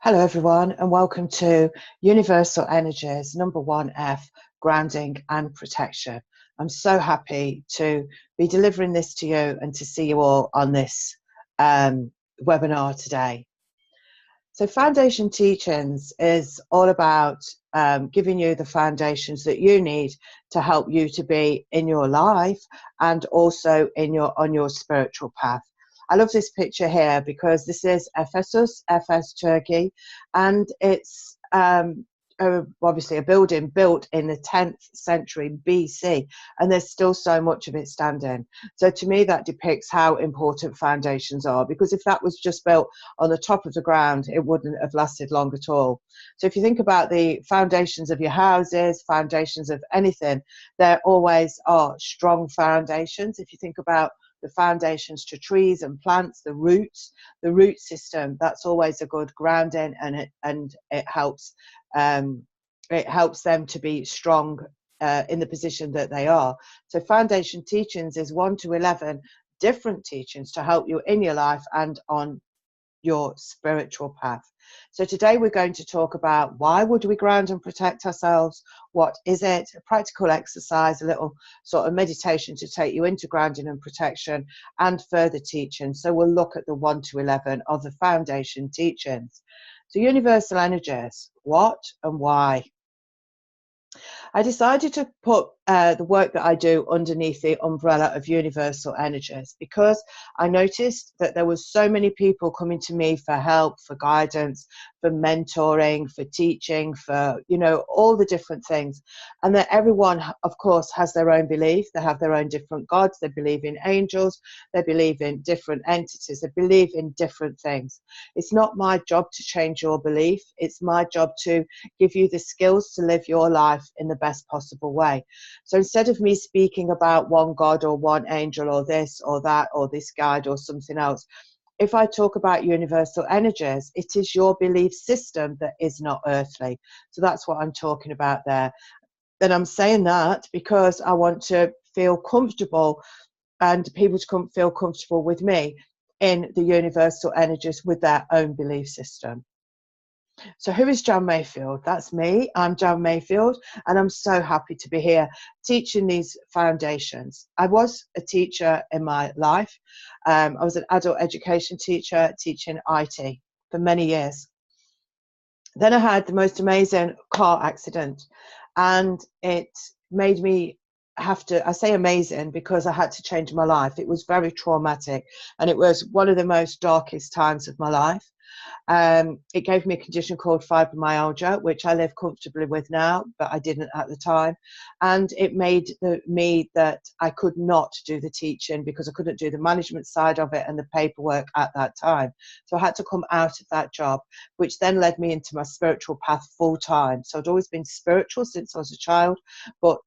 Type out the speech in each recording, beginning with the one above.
Hello, everyone, and welcome to Universal Energies number 1F, Grounding and Protection. I'm so happy to be delivering this to you and to see you all on this webinar today. So Foundation Teachings is all about giving you the foundations that you need to help you to be in your life and also on your spiritual path. I love this picture here because this is Ephesus, Efes, Turkey, and it's obviously a building built in the 10th century BC, and there's still so much of it standing. So to me, that depicts how important foundations are, because if that was just built on the top of the ground, it wouldn't have lasted long at all. So if you think about the foundations of your houses, foundations of anything, there always are strong foundations. If you think about the foundations to trees and plants, the root system, that's always a good grounding, and it helps them to be strong in the position that they are. So Foundation Teachings is 1 to 11 different teachings to help you in your life and on your spiritual path. So today we're going to talk about why would we ground and protect ourselves? What is it? A practical exercise, a little sort of meditation to take you into grounding and protection, and further teaching. So we'll look at the 1 to 11 of the Foundation Teachings. So Universal Energies, what and why? I decided to put the work that I do underneath the umbrella of Universal Energies because I noticed that there were so many people coming to me for help, for guidance, for mentoring, for teaching, for, all the different things. And that everyone, of course, has their own belief. They have their own different gods. They believe in angels. They believe in different entities. They believe in different things. It's not my job to change your belief. It's my job to give you the skills to live your life in the best possible way. So instead of me speaking about one God or one angel or this or that or this guide or something else, if I talk about universal energies, it is your belief system that is not earthly. So that's what I'm talking about there. And I'm saying that because I want to feel comfortable and people to feel comfortable with me in the universal energies with their own belief system. So who is Jan Mayfield? That's me. I'm Jan Mayfield, and I'm so happy to be here teaching these foundations. I was a teacher in my life. I was an adult education teacher teaching IT for many years. Then I had the most amazing car accident, and it made me have to, I say amazing because I had to change my life. It was very traumatic, and it was one of the most darkest times of my life. It gave me a condition called fibromyalgia, which I live comfortably with now, but I didn't at the time. And it made me that I could not do the teaching because I couldn't do the management side of it and the paperwork at that time. So I had to come out of that job, which then led me into my spiritual path full time. So I'd always been spiritual since I was a child, but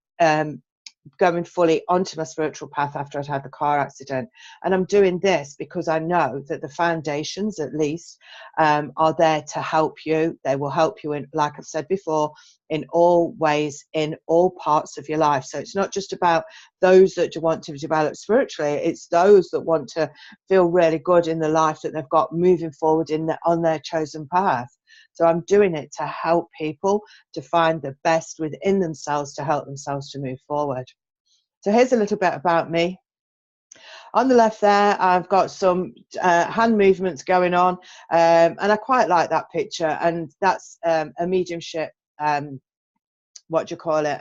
going fully onto my spiritual path after I'd had the car accident. And I'm doing this because I know that the foundations, at least, are there to help you. They will help you in, like I've said before, in all ways, in all parts of your life. So it's not just about those that want to develop spiritually, it's those that want to feel really good in the life that they've got moving forward on their chosen path. So I'm doing it to help people to find the best within themselves to help themselves to move forward. So here's a little bit about me. On the left there, I've got some hand movements going on, and I quite like that picture. And that's a mediumship, a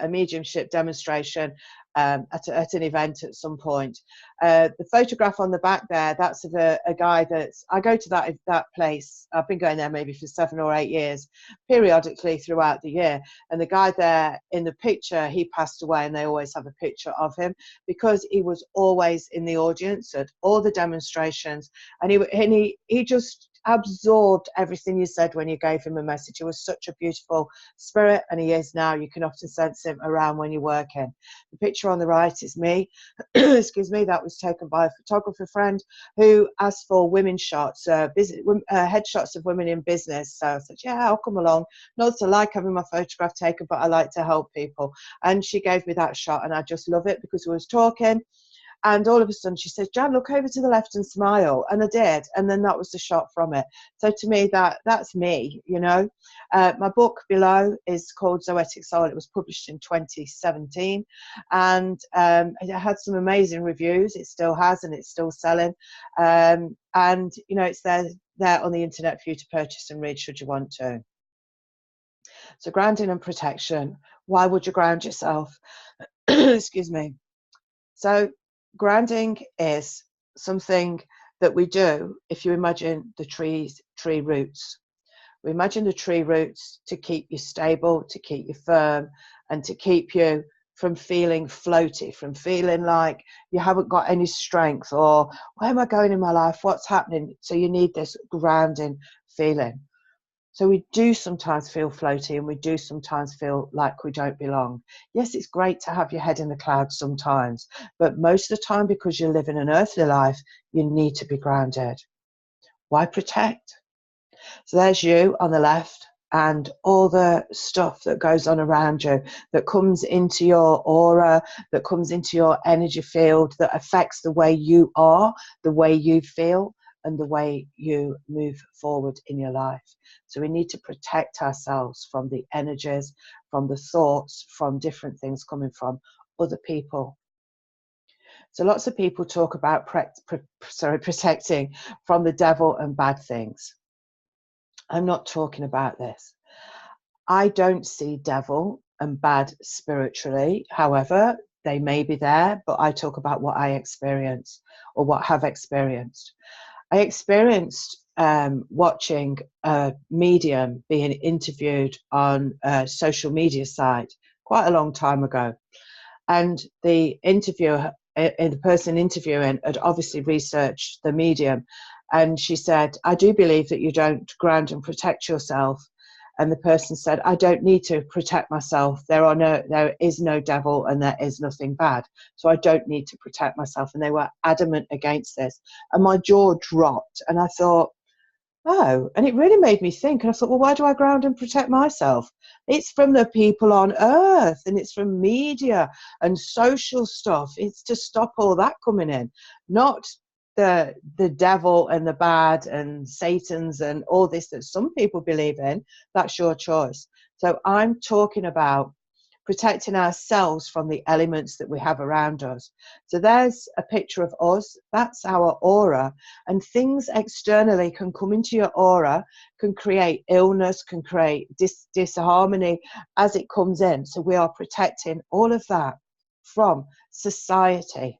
mediumship demonstration at an event at some point. The photograph on the back there, that's of a guy I go to that place. I've been going there maybe for 7 or 8 years, periodically throughout the year. And the guy there in the picture, he passed away, and they always have a picture of him because he was always in the audience at all the demonstrations, and he just absorbed everything you said when you gave him a message. He was such a beautiful spirit, and he is now. You can often sense him around when you're working. The picture on the right is me. Excuse me. That was taken by a photographer friend who asked for women's shots, headshots of women in business. So I said, yeah, I'll come along. Not that I like having my photograph taken, but I like to help people. And she gave me that shot, and I just love it because we was talking. And all of a sudden she says, Jan, look over to the left and smile. And I did. And then that was the shot from it. So to me, that's me, you know. My book below is called Zoetic Soul. It was published in 2017. And it had some amazing reviews. It still has, and it's still selling. And, you know, it's there on the internet for you to purchase and read should you want to. So grounding and protection. Why would you ground yourself? Excuse me. So grounding is something that we do if you imagine the tree roots. We imagine the tree roots to keep you stable, to keep you firm, and to keep you from feeling floaty, from feeling like you haven't got any strength, or where am I going in my life? What's happening? So you need this grounding feeling. So we do sometimes feel floaty, and we do sometimes feel like we don't belong. Yes, it's great to have your head in the clouds sometimes, but most of the time, because you're living an earthly life, you need to be grounded. Why protect? So there's you on the left, and all the stuff that goes on around you, that comes into your aura, that comes into your energy field, that affects the way you are, the way you feel, and the way you move forward in your life. So we need to protect ourselves from the energies, from the thoughts, from different things coming from other people. So lots of people talk about protecting from the devil and bad things. I'm not talking about this. I don't see devil and bad spiritually. However, they may be there, but I talk about what I experience, or what have experienced. I experienced watching a medium being interviewed on a social media site quite a long time ago. And the interviewer, the person interviewing, had obviously researched the medium. And she said, I do believe that you don't ground and protect yourself. And the person said, I don't need to protect myself. There is no devil and there is nothing bad. So I don't need to protect myself. And they were adamant against this. And my jaw dropped. And I thought, oh, and it really made me think. And I thought, well, why do I ground and protect myself? It's from the people on earth, and it's from media and social stuff. It's to stop all that coming in, not the devil and the bad and Satan's and all this that some people believe in. That's your choice. So I'm talking about protecting ourselves from the elements that we have around us. So there's a picture of us. That's our aura. And things externally can come into your aura, can create illness, can create disharmony as it comes in. So we are protecting all of that from society.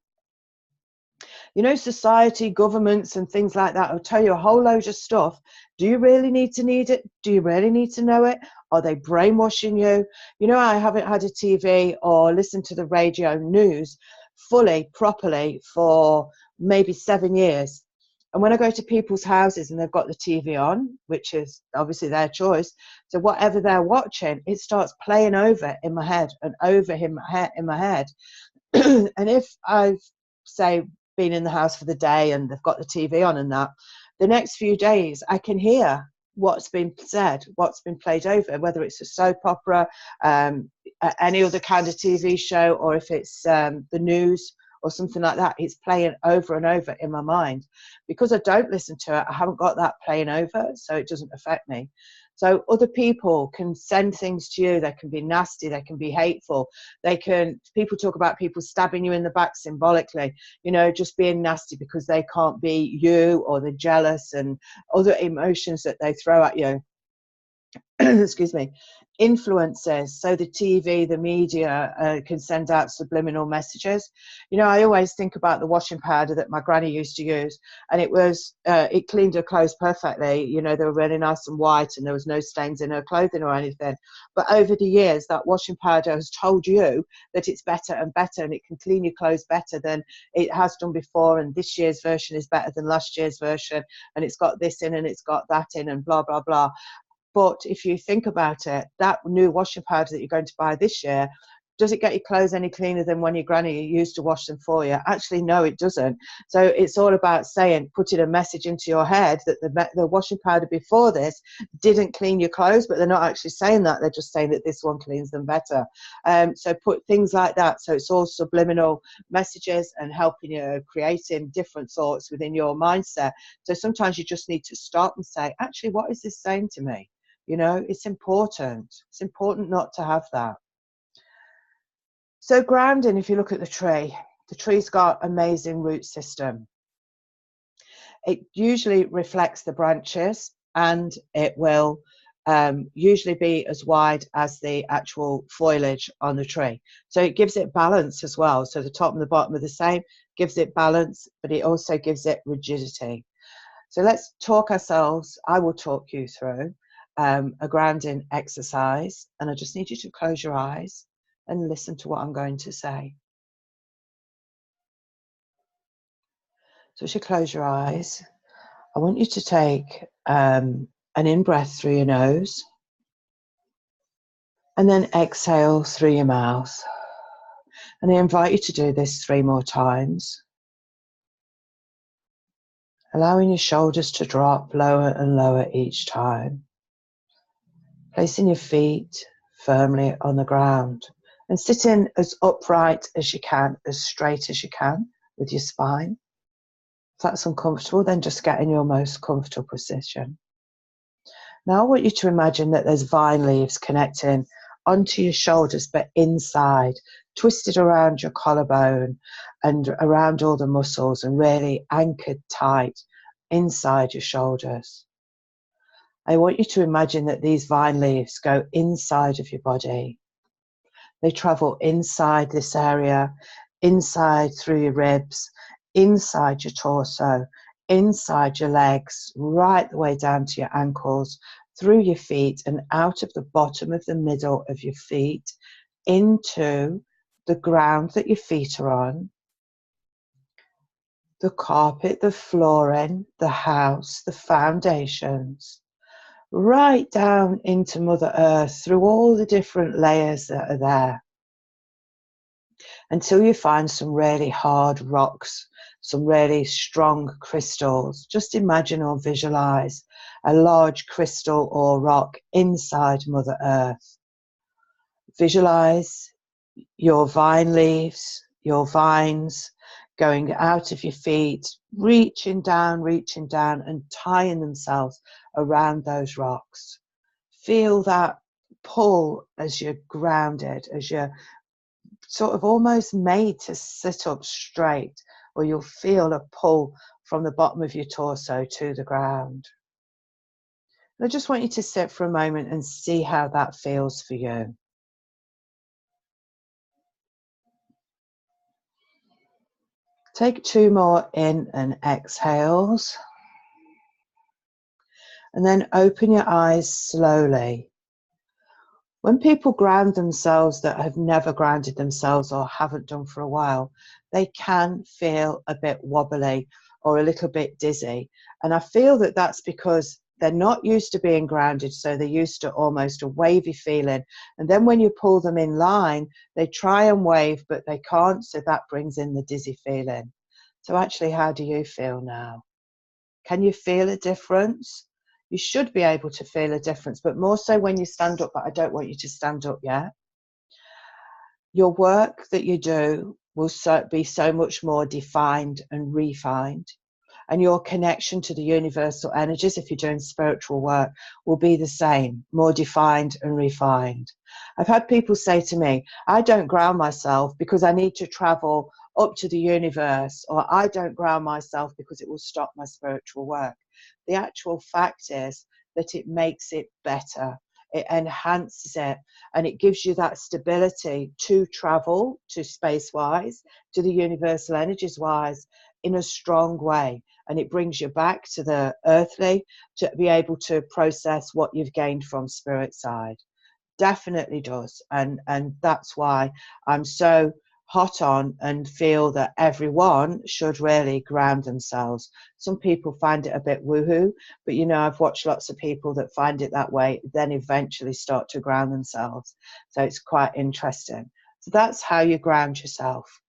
You know, society, governments and things like that will tell you a whole load of stuff. Do you really need it? Do you really need to know it? Are they brainwashing you? You know, I haven't had a TV or listened to the radio news fully, properly for maybe 7 years. And when I go to people's houses and they've got the TV on, which is obviously their choice, so whatever they're watching, it starts playing over in my head and over in my head. And if I've, say, been in the house for the day and they've got the TV on and that, the next few days I can hear what's been said, what's been played over, whether it's a soap opera, any other kind of TV show, or if it's the news or something like that. It's playing over and over in my mind. Because I don't listen to it, I haven't got that playing over, so it doesn't affect me. So other people can send things to you. They can be nasty, they can be hateful, people talk about people stabbing you in the back symbolically, you know, just being nasty because they can't be you, or they're jealous and other emotions that they throw at you. Excuse me. Influences, so the TV, the media can send out subliminal messages. You know, I always think about the washing powder that my granny used to use, and it cleaned her clothes perfectly. You know, they were really nice and white, and there was no stains in her clothing or anything. But over the years, that washing powder has told you that it's better and better, and it can clean your clothes better than it has done before, and this year's version is better than last year's version, and it's got this in and it's got that in, and blah blah blah. But if you think about it, that new washing powder that you're going to buy this year does it get your clothes any cleaner than when your granny used to wash them for you? Actually, no, it doesn't. So it's all about saying, putting a message into your head that the washing powder before this didn't clean your clothes, but they're not actually saying that. They're just saying that this one cleans them better. So put things like that. So it's all subliminal messages and helping you creating different thoughts within your mindset. So sometimes you just need to stop and say, actually, what is this saying to me? You know, it's important. It's important not to have that. So grounding, if you look at the tree's got amazing root system. It usually reflects the branches, and it will usually be as wide as the actual foliage on the tree. So it gives it balance as well. So the top and the bottom are the same, gives it balance, but it also gives it rigidity. So let's I will talk you through a grounding exercise, and I just need you to close your eyes and listen to what I'm going to say. So as you close your eyes, I want you to take an in-breath through your nose and then exhale through your mouth. And I invite you to do this 3 more times, allowing your shoulders to drop lower and lower each time, placing your feet firmly on the ground and sitting as upright as you can, as straight as you can with your spine. If that's uncomfortable, then just get in your most comfortable position. Now I want you to imagine that there's vine leaves connecting onto your shoulders, but inside, twisted around your collarbone and around all the muscles and really anchored tight inside your shoulders. I want you to imagine that these vine leaves go inside of your body. They travel inside this area, inside through your ribs, inside your torso, inside your legs, right the way down to your ankles, through your feet and out of the bottom of the middle of your feet into the ground that your feet are on, the carpet, the flooring, the house, the foundations, right down into Mother Earth through all the different layers that are there, until you find some really hard rocks, some really strong crystals. Just imagine or visualize a large crystal or rock inside Mother Earth. Visualize your vine leaves, your vines going out of your feet, reaching down and tying themselves around those rocks. Feel that pull as you're grounded, as you're sort of almost made to sit up straight, or you'll feel a pull from the bottom of your torso to the ground. And I just want you to sit for a moment and see how that feels for you. Take 2 more in and exhales. And then open your eyes slowly. When people ground themselves that have never grounded themselves or haven't done for a while, they can feel a bit wobbly or a little bit dizzy. And I feel that that's because they're not used to being grounded, so they're used to almost a wavy feeling. And then when you pull them in line, they try and wave, but they can't, so that brings in the dizzy feeling. So actually, how do you feel now? Can you feel a difference? You should be able to feel a difference, but more so when you stand up, but I don't want you to stand up yet. Your work that you do will be so much more defined and refined, and your connection to the universal energies, if you're doing spiritual work, will be the same, more defined and refined. I've had people say to me, I don't ground myself because I need to travel up to the universe, or I don't ground myself because it will stop my spiritual work. The actual fact is that it makes it better, it enhances it, and it gives you that stability to travel to space-wise, to the universal energies-wise, in a strong way. And it brings you back to the earthly to be able to process what you've gained from spirit side. Definitely does. And that's why I'm so hot on and feel that everyone should really ground themselves. Some people find it a bit woohoo, but you know, I've watched lots of people that find it that way, then eventually start to ground themselves. So it's quite interesting. So that's how you ground yourself.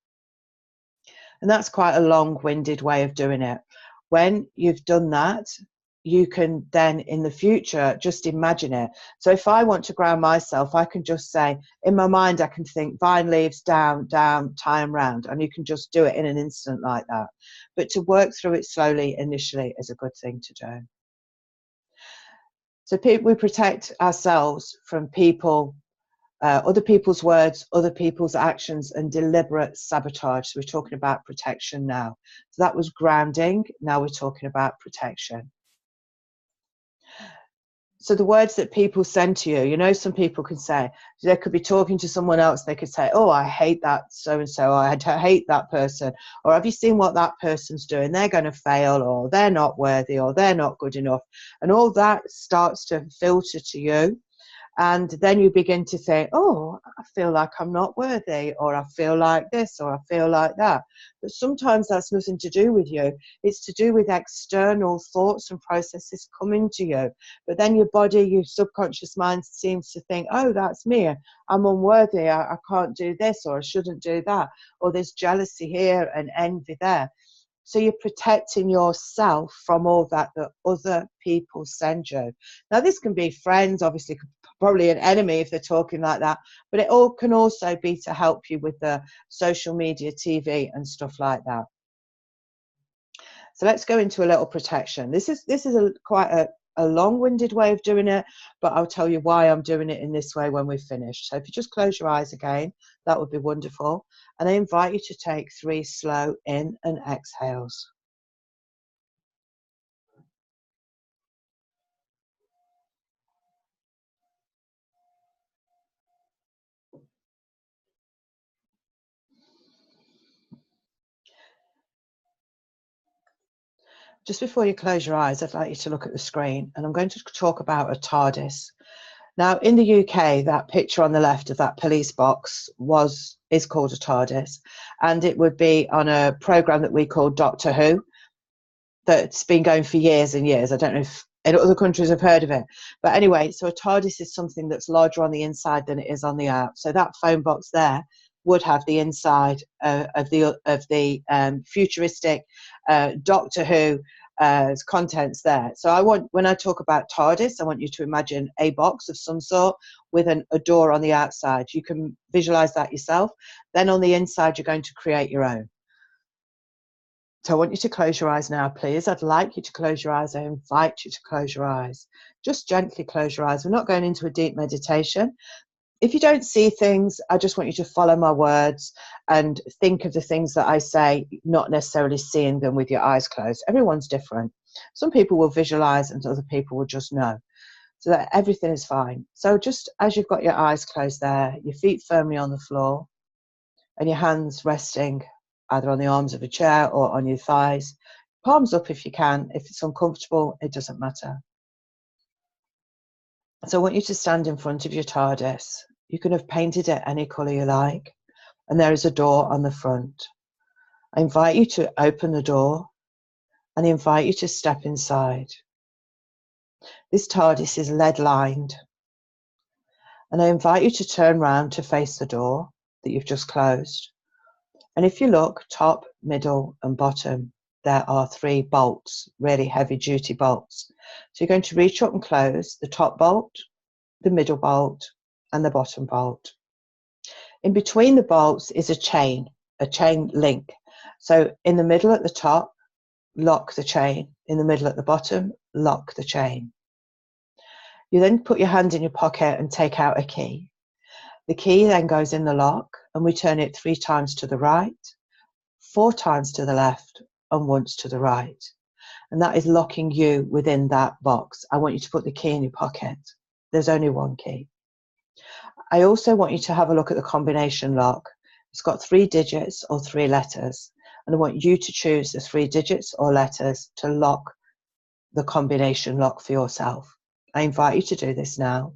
And that's quite a long-winded way of doing it. When you've done that, you can then in the future just imagine it. So if I want to ground myself, I can just say, in my mind, I can think vine leaves down, down, tie them round, and you can just do it in an instant like that. But to work through it slowly initially is a good thing to do. So we protect ourselves from people, other people's words, other people's actions, and deliberate sabotage. So we're talking about protection now. So that was grounding. Now we're talking about protection. So the words that people send to you, you know, some people can say, they could be talking to someone else, they could say, oh, I hate that so-and-so, I hate that person, or have you seen what that person's doing? They're going to fail, or they're not worthy, or they're not good enough. And all that starts to filter to you. And then you begin to say, oh, I feel like I'm not worthy, or I feel like this, or I feel like that. But sometimes that's nothing to do with you. It's to do with external thoughts and processes coming to you. But then your body, your subconscious mind seems to think, oh, that's me. I'm unworthy. I can't do this, or I shouldn't do that. Or there's jealousy here and envy there. So you're protecting yourself from all that other people send you. Now, this can be friends, obviously, probably an enemy if they're talking like that, but it all can also be to help you with the social media, TV, and stuff like that. So let's go into a little protection. This is quite a long-winded way of doing it, but I'll tell you why I'm doing it in this way when we've finished. So if you just close your eyes again, that would be wonderful. And I invite you to take 3 slow in and exhales. Just before you close your eyes, I'd like you to look at the screen, and I'm going to talk about a TARDIS. Now, in the UK, that picture on the left of that police box is called a TARDIS, and it would be on a program that we call Doctor Who, that's been going for years and years. I don't know if in other countries have heard of it, but anyway, so a TARDIS is something that's larger on the inside than it is on the out. So that phone box there would have the inside of the futuristic Doctor Who contents there. So when I talk about TARDIS, I want you to imagine a box of some sort with a door on the outside. You can visualize that yourself. Then on the inside, you're going to create your own. So I want you to close your eyes now, please. I'd like you to close your eyes. I invite you to close your eyes. Just gently close your eyes. We're not going into a deep meditation. If you don't see things, I just want you to follow my words and think of the things that I say, not necessarily seeing them with your eyes closed. Everyone's different. Some people will visualize and other people will just know. So that everything is fine. So just as you've got your eyes closed there, your feet firmly on the floor and your hands resting either on the arms of a chair or on your thighs. Palms up if you can. If it's uncomfortable, it doesn't matter. So I want you to stand in front of your TARDIS. You can have painted it any colour you like, and there is a door on the front. I invite you to open the door and I invite you to step inside. This TARDIS is lead lined, and I invite you to turn round to face the door that you've just closed. And if you look top, middle and bottom, there are 3 bolts, really heavy duty bolts. So you're going to reach up and close the top bolt, the middle bolt and the bottom bolt. In between the bolts is a chain link. So in the middle at the top, lock the chain. In the middle at the bottom, lock the chain. You then put your hand in your pocket and take out a key. The key then goes in the lock and we turn it 3 times to the right, 4 times to the left and once to the right. And that is locking you within that box. I want you to put the key in your pocket. There's only 1 key. I also want you to have a look at the combination lock. It's got 3 digits or 3 letters. And I want you to choose the 3 digits or letters to lock the combination lock for yourself. I invite you to do this now.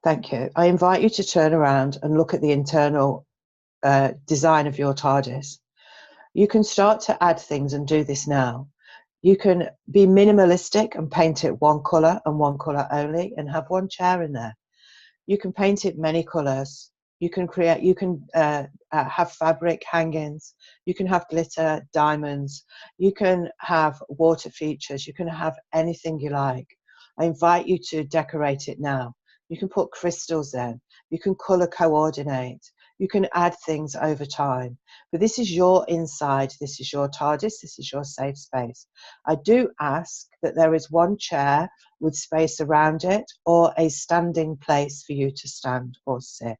Thank you. I invite you to turn around and look at the internal design of your TARDIS. You can start to add things and do this now. You can be minimalistic and paint it 1 colour and 1 colour only and have 1 chair in there. You can paint it many colours. You can create, you can have fabric hangings. You can have glitter, diamonds. You can have water features. You can have anything you like. I invite you to decorate it now. You can put crystals in. You can colour coordinate. You can add things over time. But this is your inside. This is your TARDIS. This is your safe space. I do ask that there is one chair with space around it, or a standing place for you to stand or sit.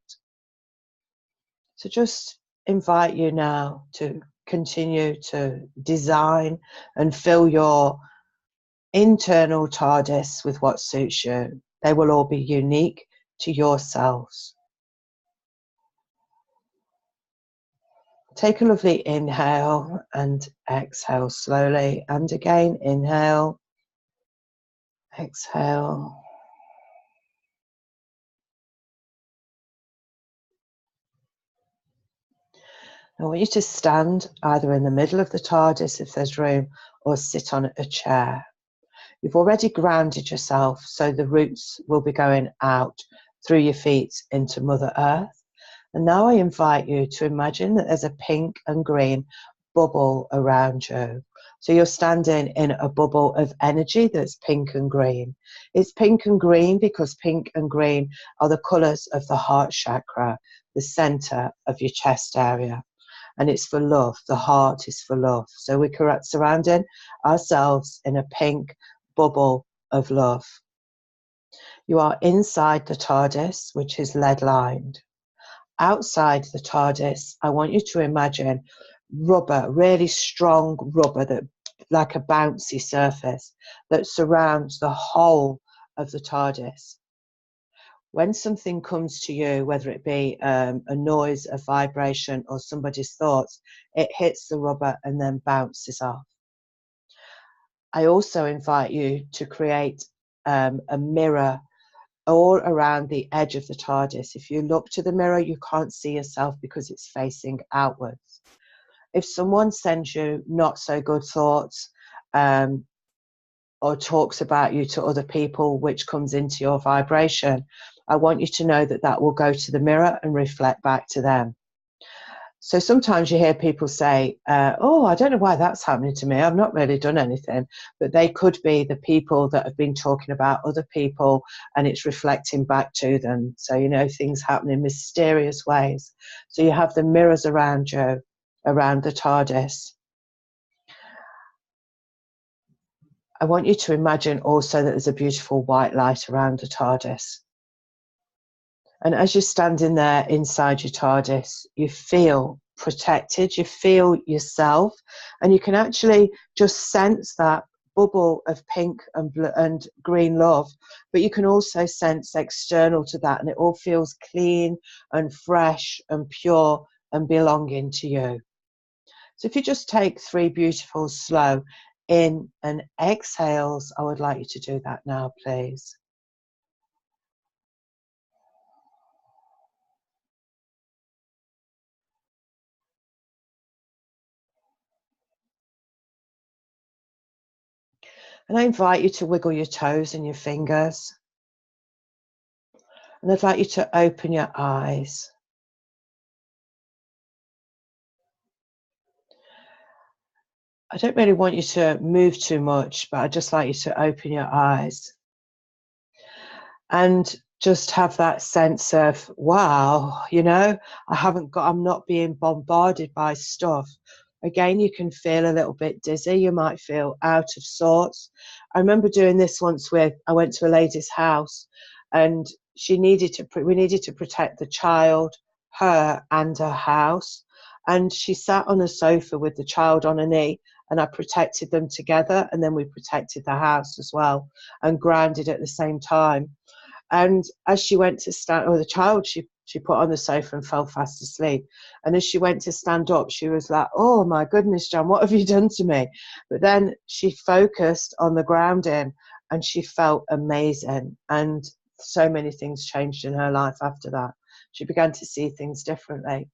So just invite you now to continue to design and fill your internal TARDIS with what suits you. They will all be unique to yourselves. Take a lovely inhale and exhale slowly. And again, inhale, exhale. I want you to stand either in the middle of the TARDIS if there's room, or sit on a chair. You've already grounded yourself, so the roots will be going out through your feet into Mother Earth. And now I invite you to imagine that there's a pink and green bubble around you. So you're standing in a bubble of energy that's pink and green. It's pink and green because pink and green are the colours of the heart chakra, the centre of your chest area. And it's for love. The heart is for love. So we're surrounding ourselves in a pink bubble of love. You are inside the TARDIS, which is lead lined. Outside the TARDIS, I want you to imagine rubber, really strong rubber, that like a bouncy surface that surrounds the whole of the TARDIS. When something comes to you, whether it be a noise, a vibration, or somebody's thoughts, it hits the rubber and then bounces off. I also invite you to create a mirror all around the edge of the TARDIS. If you look to the mirror, you can't see yourself because it's facing outwards. If someone sends you not so good thoughts, or talks about you to other people, which comes into your vibration, I want you to know that that will go to the mirror and reflect back to them. So sometimes you hear people say, oh, I don't know why that's happening to me. I've not really done anything. But they could be the people that have been talking about other people, and it's reflecting back to them. So, you know, things happen in mysterious ways. So you have the mirrors around you, around the TARDIS. I want you to imagine also that there's a beautiful white light around the TARDIS. And as you're standing there inside your TARDIS, you feel protected, you feel yourself, and you can actually just sense that bubble of pink and green love, but you can also sense external to that, and it all feels clean and fresh and pure and belonging to you. So if you just take 3 beautiful, slow in and exhales, I would like you to do that now, please. And I invite you to wiggle your toes and your fingers. And I'd like you to open your eyes. I don't really want you to move too much, but I'd just like you to open your eyes. And just have that sense of, wow, you know, I'm not being bombarded by stuff. Again, you can feel a little bit dizzy. You might feel out of sorts. I remember doing this once I went to a lady's house, and we needed to protect the child, her and her house. And she sat on a sofa with the child on her knee, and I protected them together, and then we protected the house as well and grounded at the same time. And as she went to stand, or the child, she put on the sofa and fell fast asleep. And as she went to stand up, she was like, oh my goodness, Jan, what have you done to me? But then she focused on the grounding and she felt amazing. And so many things changed in her life after that. She began to see things differently.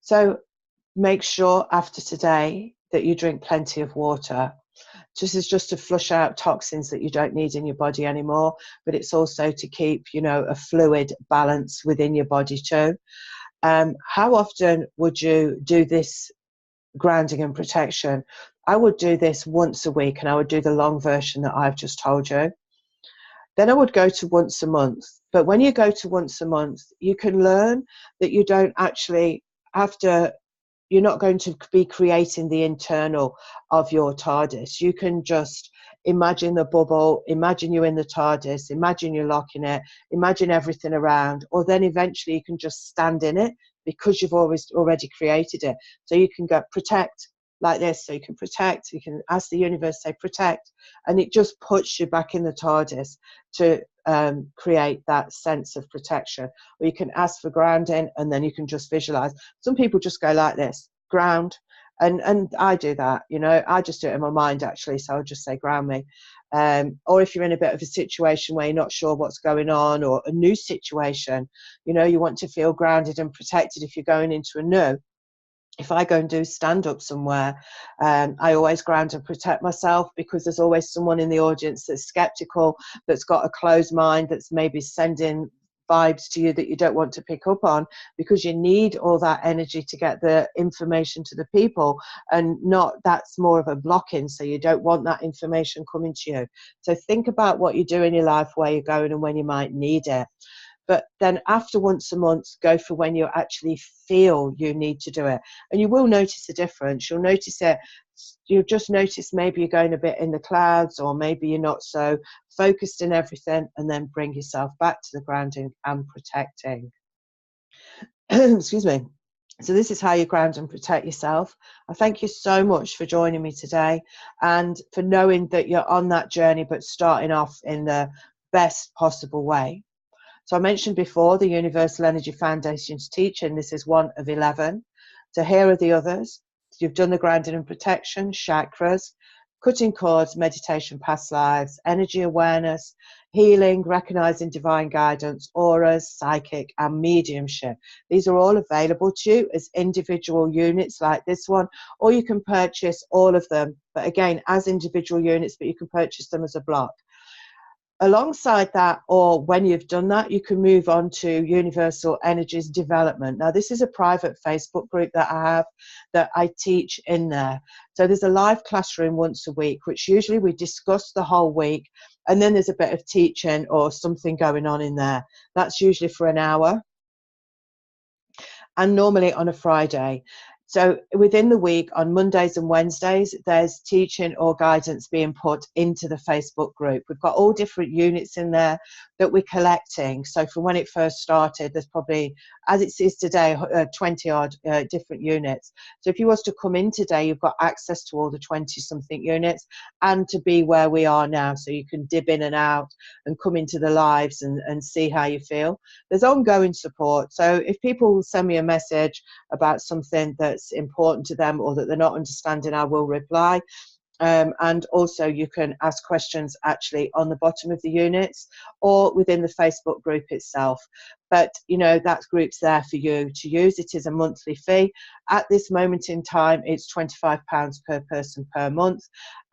So make sure after today that you drink plenty of water. just to flush out toxins that you don't need in your body anymore, but it's also to keep, you know, a fluid balance within your body too. How often would you do this grounding and protection? I would do this once a week, and I would do the long version that I've just told you. Then I would go to once a month. But when you go to once a month, you can learn that you don't actually have to, you're not going to be creating the internal of your TARDIS. You can just imagine the bubble, imagine you in the TARDIS, imagine you're locking it, imagine everything around, or then eventually you can just stand in it because you've already created it. So you can go protect like this, so you can protect, you can ask the universe, say protect, and it just puts you back in the TARDIS to create that sense of protection. Or you can ask for grounding, and then you can just visualize. Some people just go like this, ground, and I do that, you know, I just do it in my mind actually, so I'll just say ground me. Or if you're in a bit of a situation where you're not sure what's going on, or a new situation, you know, you want to feel grounded and protected if you're going into a new. If I go and do stand-up somewhere, I always ground and protect myself, because there's always someone in the audience that's skeptical, that's got a closed mind, that's maybe sending vibes to you that you don't want to pick up on, because you need all that energy to get the information to the people, and not, that's more of a blocking, so you don't want that information coming to you. So think about what you do in your life, where you're going, and when you might need it. But then after once a month, go for when you actually feel you need to do it. And you will notice a difference. You'll notice it. You'll just notice maybe you're going a bit in the clouds, or maybe you're not so focused in everything, and then bring yourself back to the grounding and protecting. Excuse me. So this is how you ground and protect yourself. I thank you so much for joining me today, and for knowing that you're on that journey, but starting off in the best possible way. So I mentioned before the Universal Energy Foundation's teaching. This is one of 11. So here are the others. You've done the grounding and protection, chakras, cutting cords, meditation, past lives, energy awareness, healing, recognizing divine guidance, auras, psychic, and mediumship. These are all available to you as individual units like this one, or you can purchase all of them, but again, as individual units, but you can purchase them as a block. Alongside that, or when you've done that, you can move on to Universal Energies Development. Now, this is a private Facebook group that I have, that I teach in there. So there's a live classroom once a week, which usually we discuss the whole week, and then there's a bit of teaching or something going on in there. That's usually for an hour, and normally on a Friday. So within the week, on Mondays and Wednesdays, there's teaching or guidance being put into the Facebook group. We've got all different units in there that we're collecting. So from when it first started, there's probably, as it is today, 20 odd different units. So if you was to come in today, you've got access to all the 20 something units, and to be where we are now. So you can dip in and out and come into the lives and see how you feel. There's ongoing support. So if people send me a message about something that's important to them, or that they're not understanding, I will reply. And also you can ask questions actually on the bottom of the units, or within the Facebook group itself. But you know, that group's there for you to use. It is a monthly fee. At this moment in time, it's £25 per person per month.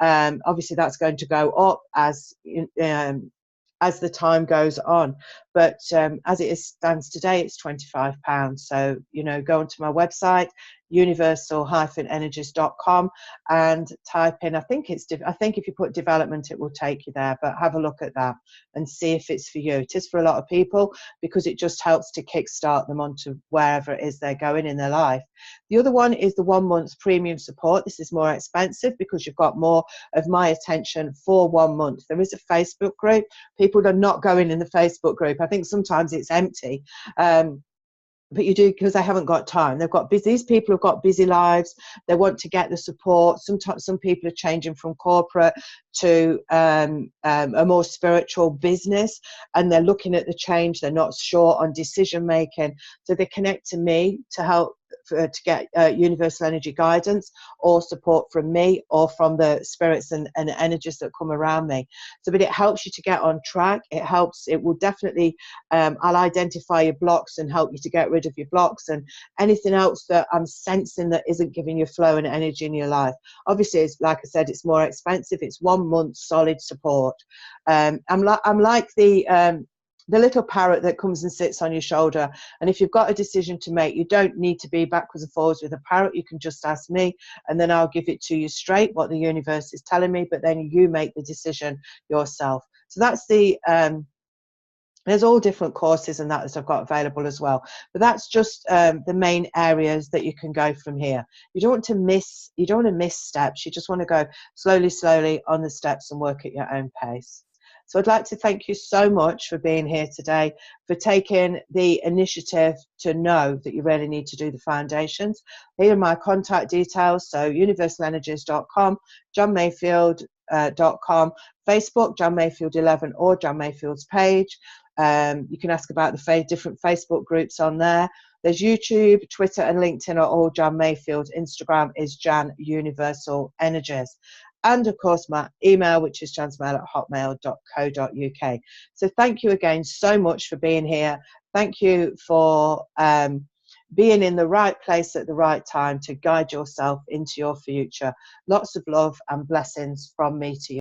Obviously that's going to go up as the time goes on, but as it stands today, it's £25. So, you know, go onto my website, universal-energies.com, and type in, I think if you put development, it will take you there, but have a look at that and see if it's for you. It is for a lot of people, because it just helps to kickstart them onto wherever it is they're going in their life. The other one is the 1 month premium support. This is more expensive because you've got more of my attention for 1 month. There is a Facebook group. People are not going in the Facebook group. I think sometimes it's empty. But you do, because they haven't got time. They've got busy. These people have got busy lives. They want to get the support. Sometimes some people are changing from corporate to a more spiritual business, and they're looking at the change. They're not sure on decision making, so they connect to me to help to get universal energy guidance or support from me or from the spirits and energies that come around me. So, but it helps you to get on track. It will definitely, I'll identify your blocks and help you to get rid of your blocks and anything else that I'm sensing that isn't giving you flow and energy in your life. Obviously, it's, like I said, it's more expensive. It's 1 month solid support. I'm like the little parrot that comes and sits on your shoulder. And if you've got a decision to make, you don't need to be backwards and forwards with a parrot. You can just ask me, and then I'll give it to you straight, what the universe is telling me, but then you make the decision yourself. So that's there's all different courses and that I've got available as well. But that's just the main areas that you can go from here. You don't want to miss steps. You just want to go slowly on the steps and work at your own pace. So I'd like to thank you so much for being here today, for taking the initiative to know that you really need to do the foundations. Here are my contact details. So universalenergies.com, johnmayfield.com, Facebook, John Mayfield 11 or John Mayfield's page. You can ask about the different Facebook groups on there. There's YouTube, Twitter and LinkedIn are all John Mayfield. Instagram is Jan Universal Energies. And of course my email, which is jansmail@hotmail.co.uk. So thank you again so much for being here. Thank you for being in the right place at the right time to guide yourself into your future. Lots of love and blessings from me to you.